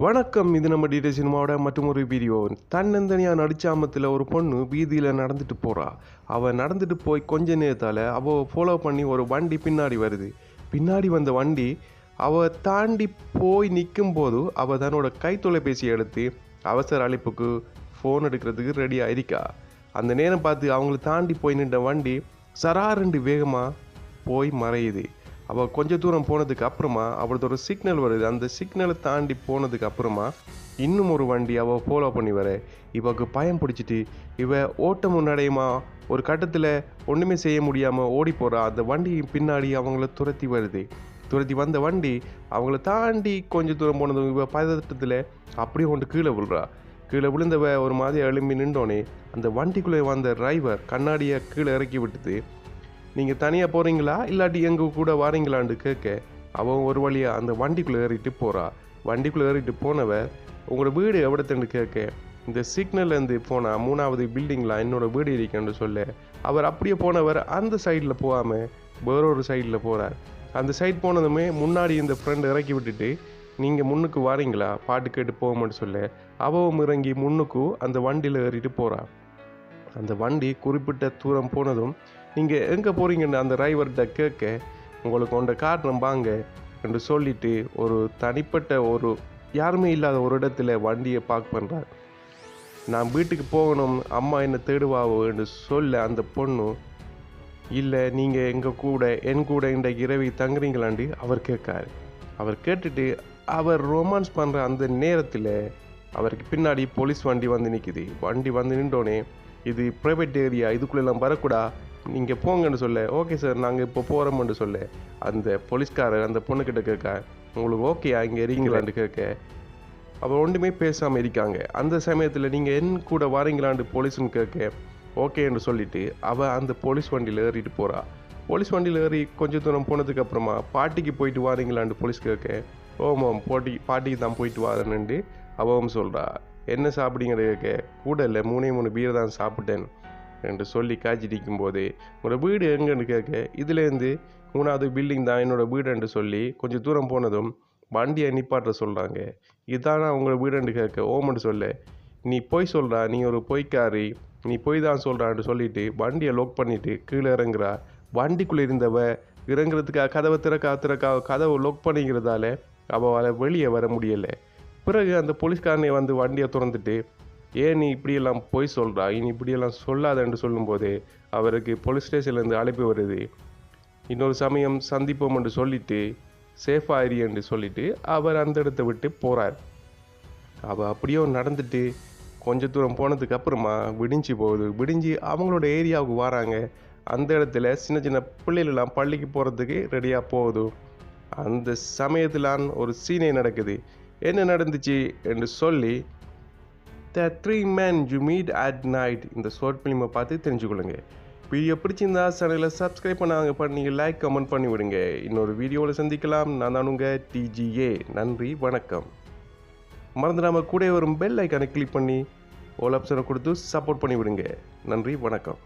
வணக்கம். இது நம்ம டிடி சினிமாவோட மற்றொரு வீடியோ. தன்னந்தனியாக நடிச்சாமத்தில் ஒரு பொண்ணு வீதியில் நடந்துட்டு போகிறா. அவள் நடந்துட்டு போய் கொஞ்ச நேரத்தால் அவள் ஃபாலோ பண்ணி ஒரு வண்டி பின்னாடி வருது. பின்னாடி வந்த வண்டி அவள் தாண்டி போய் நிற்கும் போது அவள் தன்னோட கைத்தொலைபேசியை எடுத்து அவசர அழைப்புக்கு ஃபோன் எடுக்கிறதுக்கு ரெடி ஆயிருக்கா. அந்த நேரம் பார்த்து அவங்கள தாண்டி போய் நின்ற வண்டி சராரண்டு வேகமாக போய் மறையுது. அவள் கொஞ்சம் தூரம் போனதுக்கு அப்புறமா அவளது ஒரு சிக்னல் வருது. அந்த சிக்னலை தாண்டி போனதுக்கு அப்புறமா இன்னும் ஒரு வண்டி அவள் ஃபாலோ பண்ணி வர இவளுக்கு பயம் பிடிச்சிட்டு இவ ஓட்டம் முன்னடையுமா ஒரு கட்டத்தில் ஒன்றுமே செய்ய முடியாமல் ஓடி போகிறா. அந்த வண்டி பின்னாடி அவங்கள துரத்தி வருது. துரத்தி வந்த வண்டி அவங்கள தாண்டி கொஞ்சம் தூரம் போனது இவ பதட்டத்தில் அப்படியே கொண்டு கீழே விழுறா. கீழே விழுந்தவ ஒரு மாதிரி எழும்பி நின்றோன்னே அந்த வண்டிக்குள்ளே வந்த டிரைவர் கண்ணாடியை கீழே இறக்கி விட்டுது. நீங்கள் தனியாக போகிறீங்களா இல்லாட்டி எங்கள் கூட வாரீங்களான்னு கேட்க அவன் ஒரு வழியாக அந்த வண்டிக்குள்ளே ஏறிட்டு போகிறா. வண்டிக்குள்ளே ஏறிட்டு போனவ உங்களோட வீடு எவ்வளோத்துன்னு கேட்க இந்த சிக்னல்லேருந்து போனால் 3வது பில்டிங்கில் என்னோடய வீடு இருக்கேன்னு சொல்ல அவர் அப்படியே போனவர் அந்த சைடில் போகாமல் வேறொரு சைடில் போகிறார். அந்த சைட் போனதுமே முன்னாடி இந்த ஃப்ரெண்ட் இறக்கி விட்டுட்டு நீங்கள் முன்னுக்கு வாரீங்களா பாட்டு கேட்டு போகும்னு சொல்ல அவவும் இறங்கி முன்னுக்கு அந்த வண்டியில் ஏறிட்டு போகிறா. அந்த வண்டி குறிப்பிட்ட தூரம் போனதும் நீங்கள் எங்கே போகிறீங்கன்னு அந்த டிரைவர்கிட்ட கேட்க உங்களுக்கு கொண்ட காரணம் வாங்க என்று சொல்லிட்டு ஒரு தனிப்பட்ட ஒரு யாருமே இல்லாத ஒரு இடத்துல வண்டியை பார்க் பண்ணுறார். நான் வீட்டுக்கு போகணும் அம்மா என்னை தேடுவாவோ என்று சொல்ல அந்த பொண்ணு இல்லை நீங்கள் என் கூட இன்றைக்கு இரவி தங்குறீங்களாண்டு அவர் கேட்காரு. அவர் கேட்டுட்டு அவர் ரொமான்ஸ் பண்ணுற அந்த நேரத்தில் அவருக்கு பின்னாடி போலீஸ் வண்டி வந்து நிற்குது. வண்டி வந்து நின்றோடனே இது ப்ரைவேட் ஏரியா, இதுக்குள்ளெல்லாம் வரக்கூடா, நீங்கள் போங்கன்னு சொல்ல ஓகே சார் நாங்கள் இப்போ போகிறோம்னு சொல்ல அந்த போலீஸ்காரர் அந்த பொண்ணுக்கிட்ட கேட்க உங்களுக்கு ஓகேயா இங்கே இருக்கீங்களான்னு கேட்க அவள் ஒன்றுமே பேசாமல் இருக்காங்க. அந்த சமயத்தில் நீங்கள் என் கூட வாரீங்களான்னு போலீஸ்ன்னு கேட்க ஓகேன்னு சொல்லிவிட்டு அவள் அந்த போலீஸ் வண்டியில் ஏறிட்டு போகிறா. போலீஸ் வண்டியில் ஏறி கொஞ்சம் தூரம் போனதுக்கப்புறமா பாட்டிக்கு போயிட்டு வாரீங்களான்னு போலீஸ் கேட்க ஓமாம் பாட்டிக்கு தான் போயிட்டு வாரேன்னு அவவும் சொல்கிறா. என்ன சாப்பிடுங்கிற கேட்க கூட இல்லை 3 பீர் தான் சாப்பிட்டேன் என்று சொல்லி காய்ச்சிடிக்கும் போது உங்களோட வீடு எங்கன்னு கேட்க இதுலேருந்து 3வது பில்டிங் தான் என்னோடய வீடுன்னு சொல்லி கொஞ்சம் தூரம் போனதும் வண்டியை நிப்பாட்ட சொல்கிறாங்க. இதானா உங்களோட வீடுன்னு கேட்க ஓமன்னு சொல்ல நீ பொய் சொல்கிறா, நீ ஒரு பொய்க்காரி, நீ பொய் தான் சொல்கிறான்னு சொல்லிட்டு வண்டியை லோக் பண்ணிவிட்டு கீழே இறங்குறா. வண்டிக்குள்ளே இருந்தவ இறங்குறதுக்காக கதவை திறக்கா கதவை லோக் பண்ணிக்கிறதால அவள் வெளியே வர முடியலை. பிறகு அந்த போலீஸ்காரனை வந்து வண்டியை திறந்துட்டு ஏன் நீ இப்படியெல்லாம் பொய் சொல்கிறா, இனி இப்படியெல்லாம் சொல்லாதன்னு சொல்லும்போது அவருக்கு போலீஸ் ஸ்டேஷன்லேருந்து அழைப்பு வருது. இன்னொரு சமயம் சந்திப்போம் என்று சொல்லிட்டு சேஃபாக ஏறி என்று சொல்லிட்டு அவர் அந்த இடத்த விட்டு போகிறார். அவள் அப்படியோ நடந்துட்டு கொஞ்சம் தூரம் போனதுக்கு அப்புறமா விடிஞ்சு போகுது. விடிஞ்சு அவங்களோட ஏரியாவுக்கு வராங்க. அந்த இடத்துல சின்ன சின்ன பிள்ளைகளெல்லாம் பள்ளிக்கு போகிறதுக்கு ரெடியாக போகுது. அந்த சமயத்திலான் ஒரு சீனே நடக்குது. என்ன நடந்துச்சு என்று சொல்லி The 3 Men You Meet at Night இந்த ஷார்ட் ஃபிலிமை பார்த்து தெரிஞ்சுக்கொள்ளுங்க. வீடியோ பிடிச்சிருந்தா சேனலை சப்ஸ்கிரைப் பண்ணி லைக் கமெண்ட் பண்ணி விடுங்க. இன்னொரு வீடியோவில் சந்திக்கலாம். நான் தான் உங்கள் TGA. நன்றி, வணக்கம். மறந்துடாமல் கூட வரும் பெல் ஐக்கானை கிளிக் பண்ணி ஆல் ஆப்ஷனை கொடுத்து சப்போர்ட் பண்ணி விடுங்க. நன்றி, வணக்கம்.